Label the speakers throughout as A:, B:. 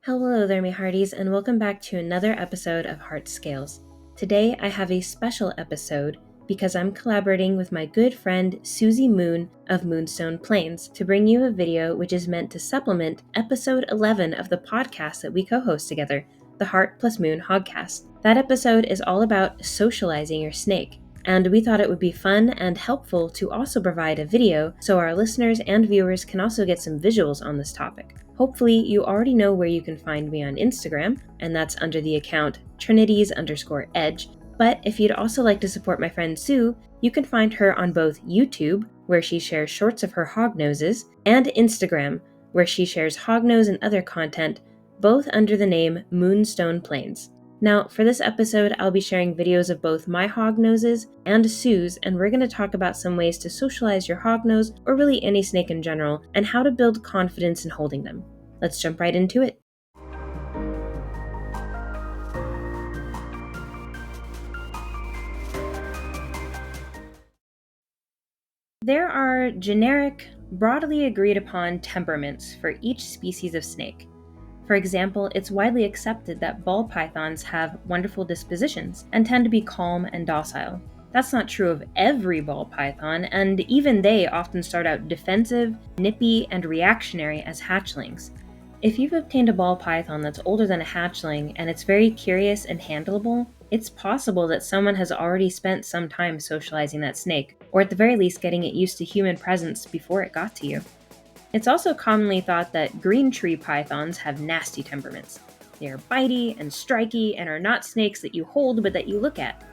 A: Hello there, my hearties, and welcome back to another episode of Heart Scales. Today I have a special episode because I'm collaborating with my good friend Susie Moon of Moonstone Plains to bring you a video which is meant to supplement episode 11 of the podcast that we co-host together, the Heart plus Moon Hogcast. That episode is all about socializing your snake, and we thought it would be fun and helpful to also provide a video so our listeners and viewers can also get some visuals on this topic. Hopefully, you already know where you can find me on Instagram, and that's under the account Trinities_Edge. But if you'd also like to support my friend Sue, you can find her on both YouTube, where she shares shorts of her hognoses, and Instagram, where she shares hognose and other content, both under the name Moonstone Plains. Now, for this episode, I'll be sharing videos of both my hognoses and Sue's, and we're going to talk about some ways to socialize your hognose, or really any snake in general, and how to build confidence in holding them. Let's jump right into it. There are generic, broadly agreed upon temperaments for each species of snake. For example, it's widely accepted that ball pythons have wonderful dispositions and tend to be calm and docile. That's not true of every ball python, and even they often start out defensive, nippy, and reactionary as hatchlings. If you've obtained a ball python that's older than a hatchling and it's very curious and handleable, it's possible that someone has already spent some time socializing that snake, or at the very least getting it used to human presence before it got to you. It's also commonly thought that green tree pythons have nasty temperaments. They are bitey and striky and are not snakes that you hold but that you look at.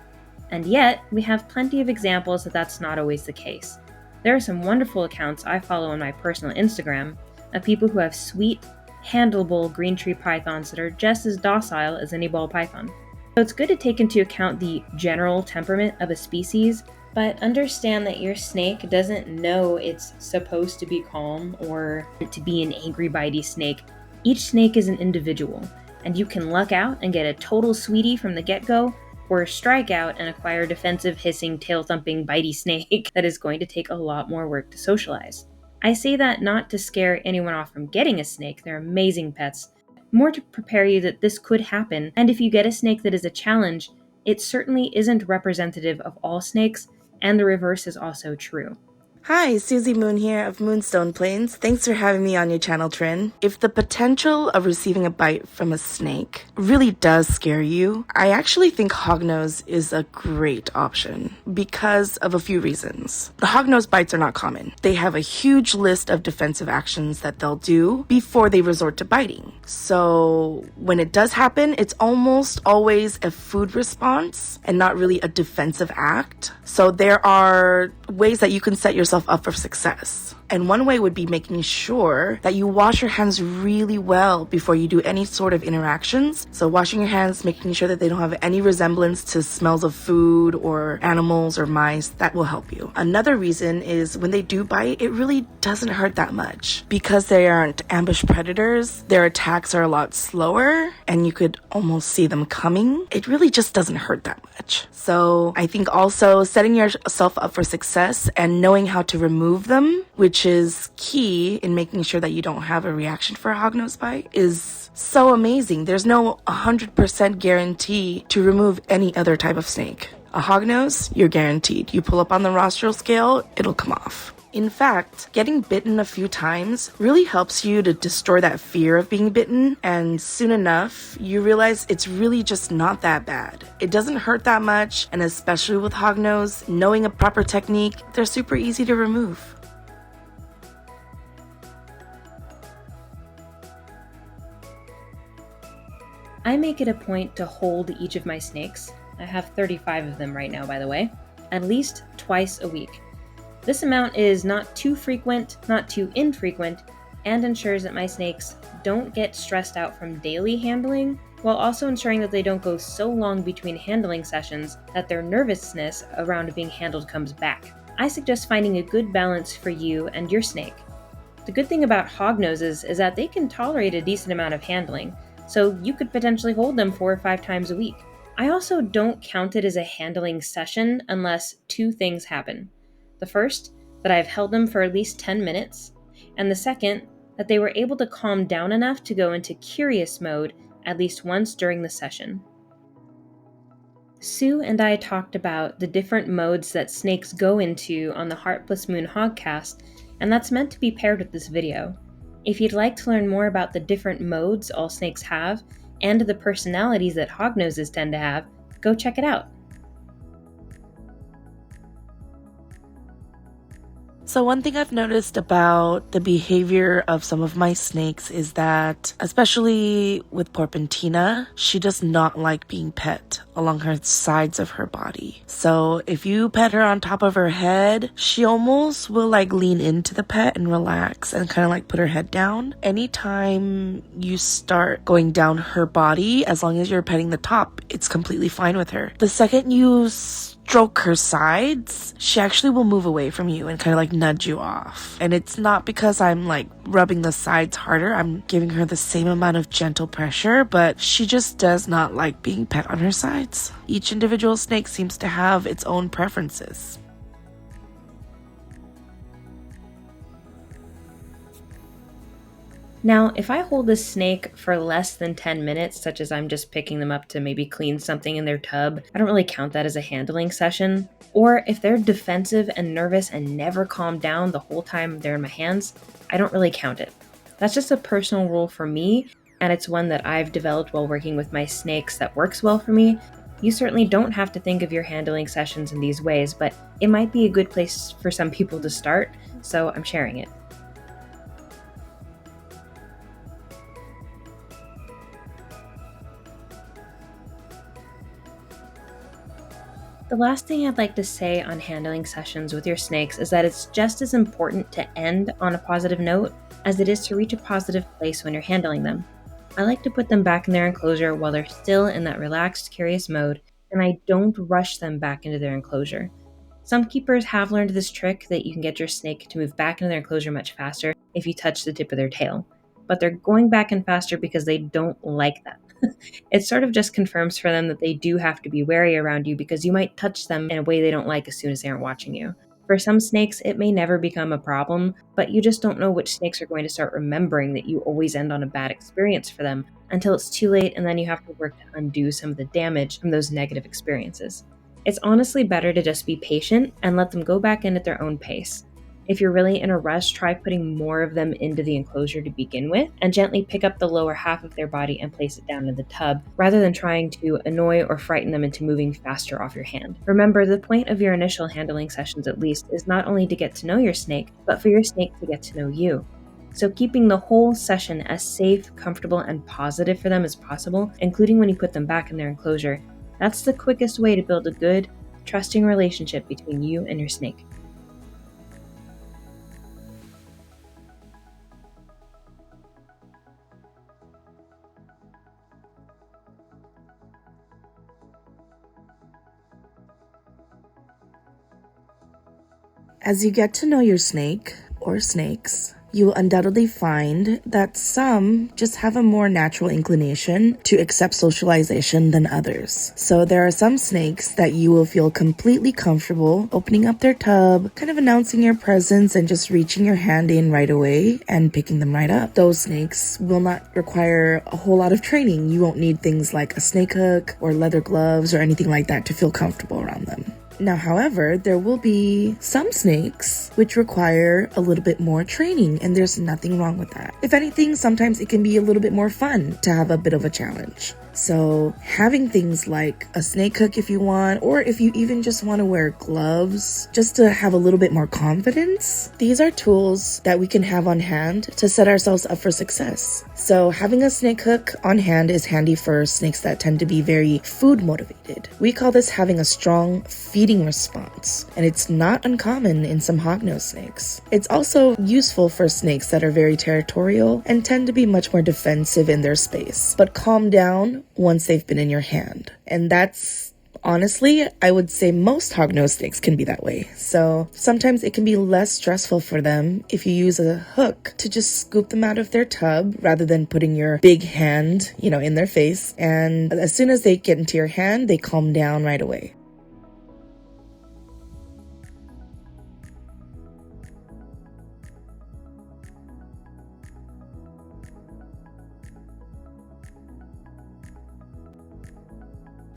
A: And yet, we have plenty of examples that that's not always the case. There are some wonderful accounts I follow on my personal Instagram of people who have sweet, handleable green tree pythons that are just as docile as any ball python. So it's good to take into account the general temperament of a species, but understand that your snake doesn't know it's supposed to be calm or to be an angry, bitey snake. Each snake is an individual, and you can luck out and get a total sweetie from the get-go, or strike out and acquire a defensive, hissing, tail-thumping, bitey snake that is going to take a lot more work to socialize. I say that not to scare anyone off from getting a snake, they're amazing pets, more to prepare you that this could happen, and if you get a snake that is a challenge, it certainly isn't representative of all snakes, and the reverse is also true.
B: Hi, Susie Moon here of Moonstone Plains. Thanks for having me on your channel, Trin. If the potential of receiving a bite from a snake really does scare you, I actually think hognose is a great option because of a few reasons. The hognose bites are not common. They have a huge list of defensive actions that they'll do before they resort to biting. So when it does happen, it's almost always a food response and not really a defensive act. So there are ways that you can set yourself up for success. And one way would be making sure that you wash your hands really well before you do any sort of interactions. So washing your hands, making sure that they don't have any resemblance to smells of food or animals or mice, that will help you. Another reason is when they do bite, it really doesn't hurt that much. Because they aren't ambush predators, their attacks are a lot slower and you could almost see them coming. It really just doesn't hurt that much. So I think also setting yourself up for success and knowing how to remove them, which is key in making sure that you don't have a reaction for a hognose bite, is so amazing. There's no 100% guarantee to remove any other type of snake. A hognose, you're guaranteed. You pull up on the rostral scale, it'll come off. In fact, getting bitten a few times really helps you to destroy that fear of being bitten, and soon enough, you realize it's really just not that bad. It doesn't hurt that much, and especially with hognose, knowing a proper technique, they're super easy to remove.
A: I make it a point to hold each of my snakes, I have 35 of them right now by the way, at least twice a week. This amount is not too frequent, not too infrequent, and ensures that my snakes don't get stressed out from daily handling, while also ensuring that they don't go so long between handling sessions that their nervousness around being handled comes back. I suggest finding a good balance for you and your snake. The good thing about hognoses is that they can tolerate a decent amount of handling, so you could potentially hold them 4 or 5 times a week. I also don't count it as a handling session unless 2 things happen. The first, that I've held them for at least 10 minutes, and the second, that they were able to calm down enough to go into curious mode at least once during the session. Sue and I talked about the different modes that snakes go into on the Heartless Moon Hogcast, and that's meant to be paired with this video. If you'd like to learn more about the different modes all snakes have, and the personalities that hognoses tend to have, go check it out.
B: So one thing I've noticed about the behavior of some of my snakes is that, especially with Porpentina, she does not like being pet along her sides of her body. So if you pet her on top of her head, she almost will like lean into the pet and relax and kind of like put her head down. Anytime you start going down her body, as long as you're petting the top, it's completely fine with her. The second you stroke her sides, she actually will move away from you and kind of like nudge you off. And it's not because I'm like rubbing the sides harder. I'm giving her the same amount of gentle pressure, but she just does not like being pet on her sides. Each individual snake seems to have its own preferences.
A: Now, if I hold this snake for less than 10 minutes, such as I'm just picking them up to maybe clean something in their tub, I don't really count that as a handling session. Or if they're defensive and nervous and never calm down the whole time they're in my hands, I don't really count it. That's just a personal rule for me, and it's one that I've developed while working with my snakes that works well for me. You certainly don't have to think of your handling sessions in these ways, but it might be a good place for some people to start, so I'm sharing it. The last thing I'd like to say on handling sessions with your snakes is that it's just as important to end on a positive note as it is to reach a positive place when you're handling them. I like to put them back in their enclosure while they're still in that relaxed, curious mode, and I don't rush them back into their enclosure. Some keepers have learned this trick that you can get your snake to move back into their enclosure much faster if you touch the tip of their tail, but they're going back in faster because they don't like that. It sort of just confirms for them that they do have to be wary around you because you might touch them in a way they don't like as soon as they aren't watching you. For some snakes, it may never become a problem, but you just don't know which snakes are going to start remembering that you always end on a bad experience for them until it's too late, and then you have to work to undo some of the damage from those negative experiences. It's honestly better to just be patient and let them go back in at their own pace. If you're really in a rush, try putting more of them into the enclosure to begin with, and gently pick up the lower half of their body and place it down in the tub, rather than trying to annoy or frighten them into moving faster off your hand. Remember, the point of your initial handling sessions at least is not only to get to know your snake, but for your snake to get to know you. So keeping the whole session as safe, comfortable, and positive for them as possible, including when you put them back in their enclosure, that's the quickest way to build a good, trusting relationship between you and your snake.
B: As you get to know your snake or snakes, you will undoubtedly find that some just have a more natural inclination to accept socialization than others. So there are some snakes that you will feel completely comfortable opening up their tub, kind of announcing your presence and just reaching your hand in right away and picking them right up. Those snakes will not require a whole lot of training. You won't need things like a snake hook or leather gloves or anything like that to feel comfortable around them. Now, however, there will be some snakes which require a little bit more training, and there's nothing wrong with that. If anything, sometimes it can be a little bit more fun to have a bit of a challenge. So having things like a snake hook if you want, or if you even just want to wear gloves just to have a little bit more confidence, these are tools that we can have on hand to set ourselves up for success. So having a snake hook on hand is handy for snakes that tend to be very food motivated. We call this having a strong feeding response, and it's not uncommon in some hognose snakes. It's also useful for snakes that are very territorial and tend to be much more defensive in their space, but calm down once they've been in your hand. And that's honestly, I would say most hognose snakes can be that way. So sometimes it can be less stressful for them if you use a hook to just scoop them out of their tub rather than putting your big hand, in their face. And as soon as they get into your hand, they calm down right away.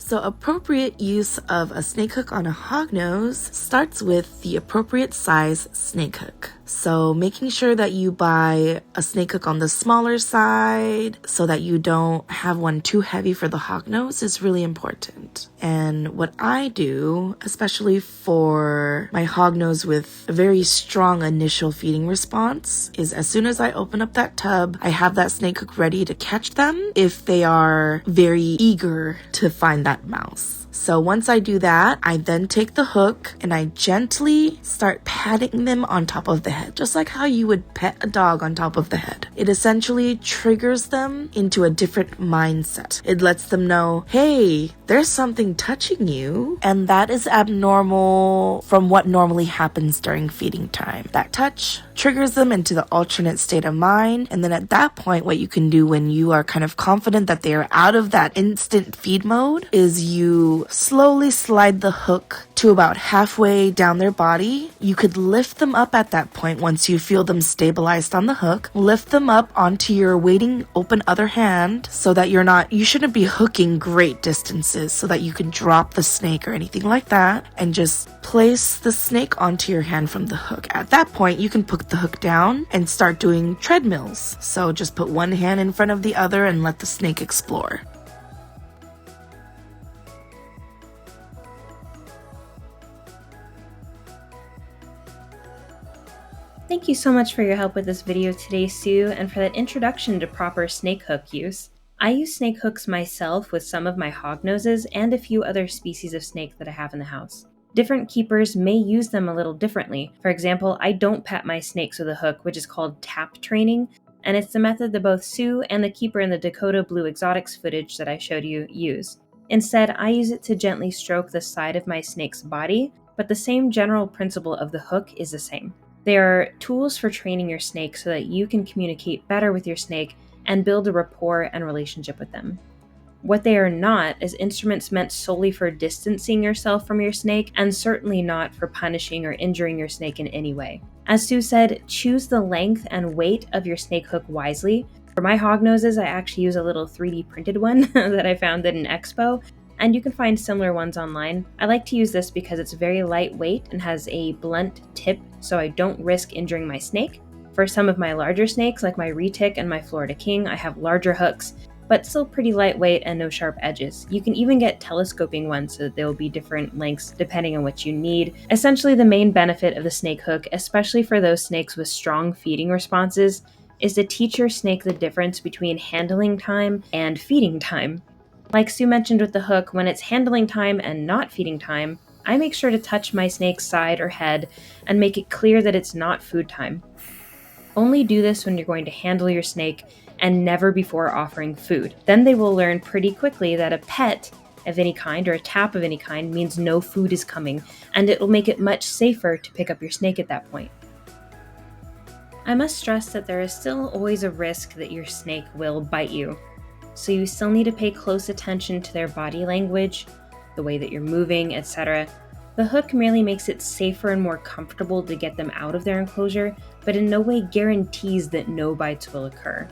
B: So appropriate use of a snake hook on a hognose starts with the appropriate size snake hook. So making sure that you buy a snake hook on the smaller side so that you don't have one too heavy for the hognose is really important. And what I do, especially for my hognose with a very strong initial feeding response, is as soon as I open up that tub, I have that snake hook ready to catch them if they are very eager to find that mouse. So once I do that, I then take the hook and I gently start patting them on top of the head, just like how you would pet a dog on top of the head. It essentially triggers them into a different mindset. It lets them know, hey, there's something touching you, and that is abnormal from what normally happens during feeding time. That touch triggers them into the alternate state of mind, and then at that point, what you can do when you are kind of confident that they are out of that instant feed mode is you slowly slide the hook to about halfway down their body. You could lift them up at that point once you feel them stabilized on the hook. Lift them up onto your waiting open other hand so that you shouldn't be hooking great distances so that you can drop the snake or anything like that, and just place the snake onto your hand from the hook. At that point, you can put the hook down and start doing treadmills. So just put one hand in front of the other and let the snake explore.
A: Thank you so much for your help with this video today, Sue, and for that introduction to proper snake hook use. I use snake hooks myself with some of my hognoses and a few other species of snake that I have in the house. Different keepers may use them a little differently. For example, I don't pet my snakes with a hook, which is called tap training, and it's the method that both Sue and the keeper in the Dakota Blue Exotics footage that I showed you use. Instead, I use it to gently stroke the side of my snake's body, but the same general principle of the hook is the same. They are tools for training your snake so that you can communicate better with your snake and build a rapport and relationship with them. What they are not is instruments meant solely for distancing yourself from your snake, and certainly not for punishing or injuring your snake in any way. As Sue said, choose the length and weight of your snake hook wisely. For my hognoses, I actually use a little 3D printed one that I found at an expo, and you can find similar ones online. I like to use this because it's very lightweight and has a blunt tip, so I don't risk injuring my snake. For some of my larger snakes, like my retic and my Florida King, I have larger hooks, but still pretty lightweight and no sharp edges. You can even get telescoping ones so that there will be different lengths depending on what you need. Essentially, the main benefit of the snake hook, especially for those snakes with strong feeding responses, is to teach your snake the difference between handling time and feeding time. Like Sue mentioned with the hook, when it's handling time and not feeding time, I make sure to touch my snake's side or head and make it clear that it's not food time. Only do this when you're going to handle your snake and never before offering food. Then they will learn pretty quickly that a pet of any kind or a tap of any kind means no food is coming, and it will make it much safer to pick up your snake at that point. I must stress that there is still always a risk that your snake will bite you. So you still need to pay close attention to their body language, the way that you're moving, etc. The hook merely makes it safer and more comfortable to get them out of their enclosure, but in no way guarantees that no bites will occur.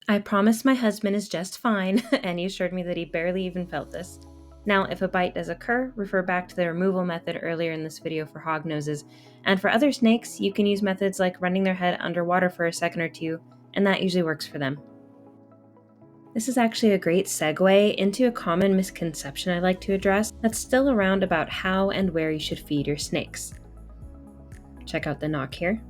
A: I promise my husband is just fine, and he assured me that he barely even felt this. Now, if a bite does occur, refer back to the removal method earlier in this video for hognoses, and for other snakes, you can use methods like running their head underwater for a second or two, and that usually works for them. This is actually a great segue into a common misconception I'd like to address that's still around about how and where you should feed your snakes. Check out the knock here.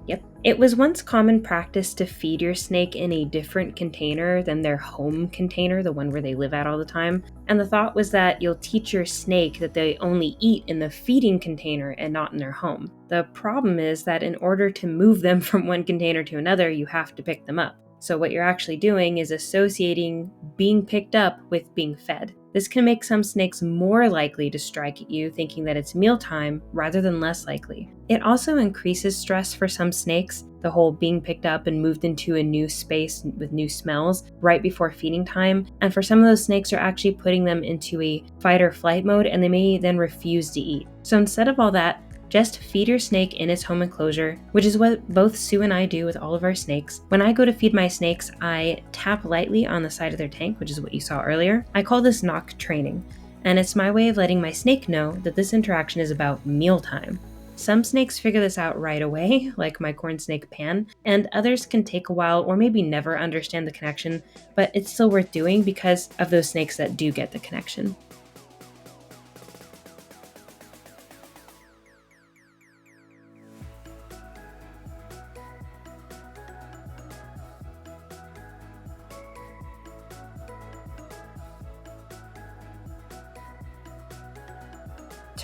A: Yep. It was once common practice to feed your snake in a different container than their home container, the one where they live at all the time. And the thought was that you'll teach your snake that they only eat in the feeding container and not in their home. The problem is that in order to move them from one container to another, you have to pick them up. So what you're actually doing is associating being picked up with being fed. This can make some snakes more likely to strike at you, thinking that it's mealtime rather than less likely. It also increases stress for some snakes, the whole being picked up and moved into a new space with new smells right before feeding time. And for some of those snakes, are actually putting them into a fight or flight mode, and they may then refuse to eat. So instead of all that, just feed your snake in its home enclosure, which is what both Sue and I do with all of our snakes. When I go to feed my snakes, I tap lightly on the side of their tank, which is what you saw earlier. I call this knock training, and it's my way of letting my snake know that this interaction is about mealtime. Some snakes figure this out right away, like my corn snake Pan, and others can take a while or maybe never understand the connection, but it's still worth doing because of those snakes that do get the connection.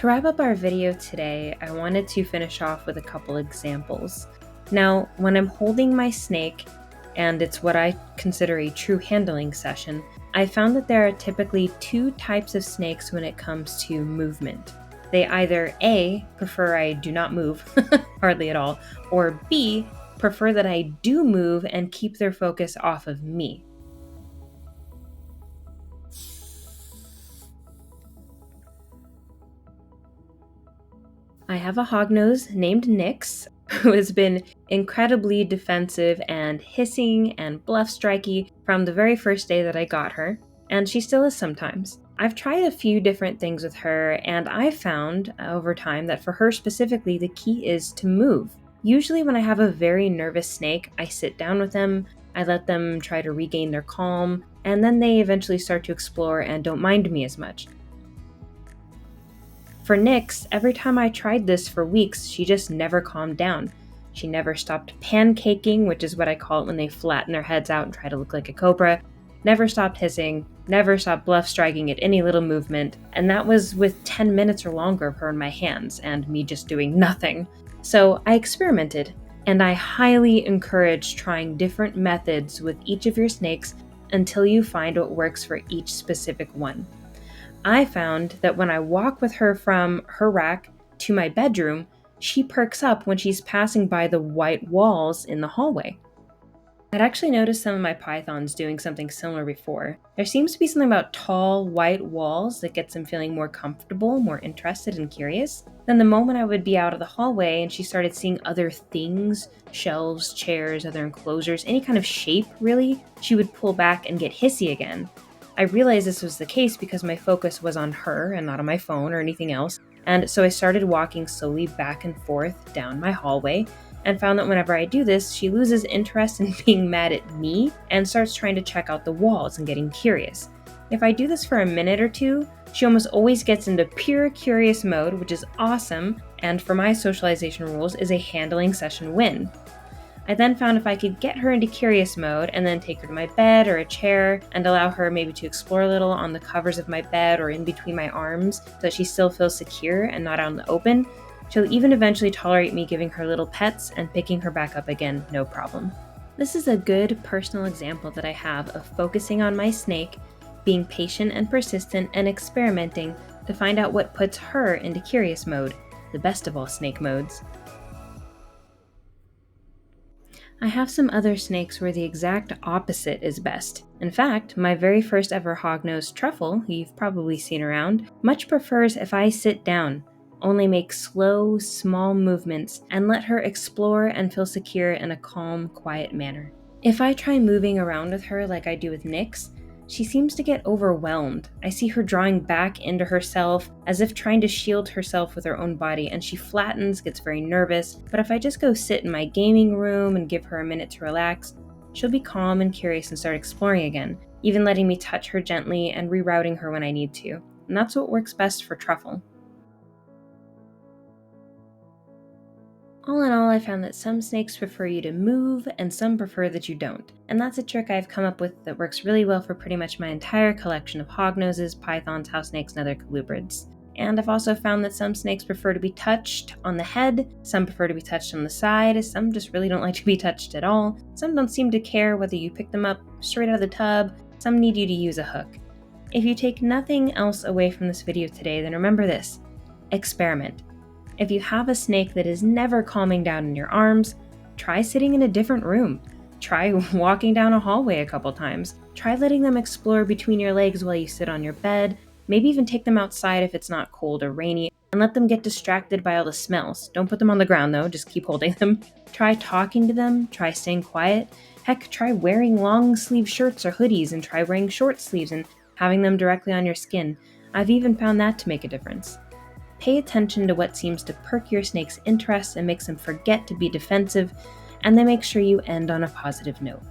A: To wrap up our video today, I wanted to finish off with a couple examples. Now, when I'm holding my snake, and it's what I consider a true handling session, I found that there are typically two types of snakes when it comes to movement. They either A, prefer I do not move, hardly at all, or B, prefer that I do move and keep their focus off of me. I have a hognose named Nyx, who has been incredibly defensive and hissing and bluff striky from the very first day that I got her, and she still is sometimes. I've tried a few different things with her, and I found over time that for her specifically, the key is to move. Usually, when I have a very nervous snake, I sit down with them, I let them try to regain their calm, and then they eventually start to explore and don't mind me as much. For Nyx, every time I tried this for weeks, she just never calmed down. She never stopped pancaking, which is what I call it when they flatten their heads out and try to look like a cobra, never stopped hissing, never stopped bluff striking at any little movement, and that was with 10 minutes or longer of her in my hands and me just doing nothing. So I experimented, and I highly encourage trying different methods with each of your snakes until you find what works for each specific one. I found that when I walk with her from her rack to my bedroom, she perks up when she's passing by the white walls in the hallway. I'd actually noticed some of my pythons doing something similar before. There seems to be something about tall, white walls that gets them feeling more comfortable, more interested and curious. Then the moment I would be out of the hallway and she started seeing other things, shelves, chairs, other enclosures, any kind of shape really, she would pull back and get hissy again. I realized this was the case because my focus was on her and not on my phone or anything else, and so I started walking slowly back and forth down my hallway and found that whenever I do this, she loses interest in being mad at me and starts trying to check out the walls and getting curious. If I do this for a minute or two, she almost always gets into pure curious mode, which is awesome, and for my socialization rules is a handling session win. I then found if I could get her into curious mode and then take her to my bed or a chair and allow her maybe to explore a little on the covers of my bed or in between my arms so that she still feels secure and not out in the open, she'll even eventually tolerate me giving her little pets and picking her back up again, no problem. This is a good personal example that I have of focusing on my snake, being patient and persistent, and experimenting to find out what puts her into curious mode, the best of all snake modes. I have some other snakes where the exact opposite is best. In fact, my very first ever hognose Truffle, who you've probably seen around, much prefers if I sit down, only make slow, small movements, and let her explore and feel secure in a calm, quiet manner. If I try moving around with her like I do with Nyx, she seems to get overwhelmed. I see her drawing back into herself as if trying to shield herself with her own body, and she flattens, gets very nervous. But if I just go sit in my gaming room and give her a minute to relax, she'll be calm and curious and start exploring again, even letting me touch her gently and rerouting her when I need to. And that's what works best for Truffle. All in all, I found that some snakes prefer you to move and some prefer that you don't. And that's a trick I've come up with that works really well for pretty much my entire collection of hognoses, pythons, house snakes, and other colubrids. And I've also found that some snakes prefer to be touched on the head, some prefer to be touched on the side, some just really don't like to be touched at all, some don't seem to care whether you pick them up straight out of the tub, some need you to use a hook. If you take nothing else away from this video today, then remember this: experiment. If you have a snake that is never calming down in your arms, try sitting in a different room. Try walking down a hallway a couple times. Try letting them explore between your legs while you sit on your bed. Maybe even take them outside if it's not cold or rainy, and let them get distracted by all the smells. Don't put them on the ground though, just keep holding them. Try talking to them, try staying quiet. Heck, try wearing long sleeve shirts or hoodies, and try wearing short sleeves and having them directly on your skin. I've even found that to make a difference. Pay attention to what seems to perk your snake's interest and makes them forget to be defensive, and then make sure you end on a positive note.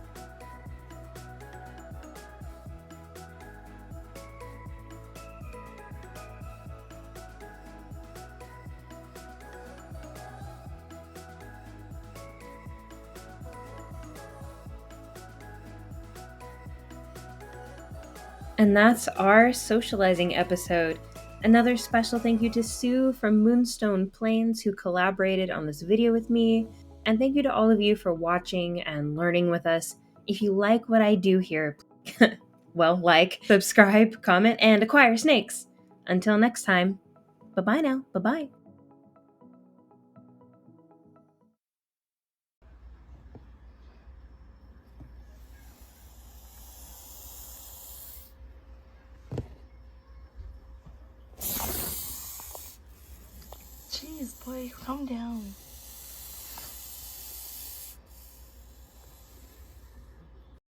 A: And that's our socializing episode. Another special thank you to Sue from Moonstone Plains, who collaborated on this video with me. And thank you to all of you for watching and learning with us. If you like what I do here, well, like, subscribe, comment, and acquire snakes. Until next time, bye-bye now. Bye-bye.
B: Jeez, boy, calm down.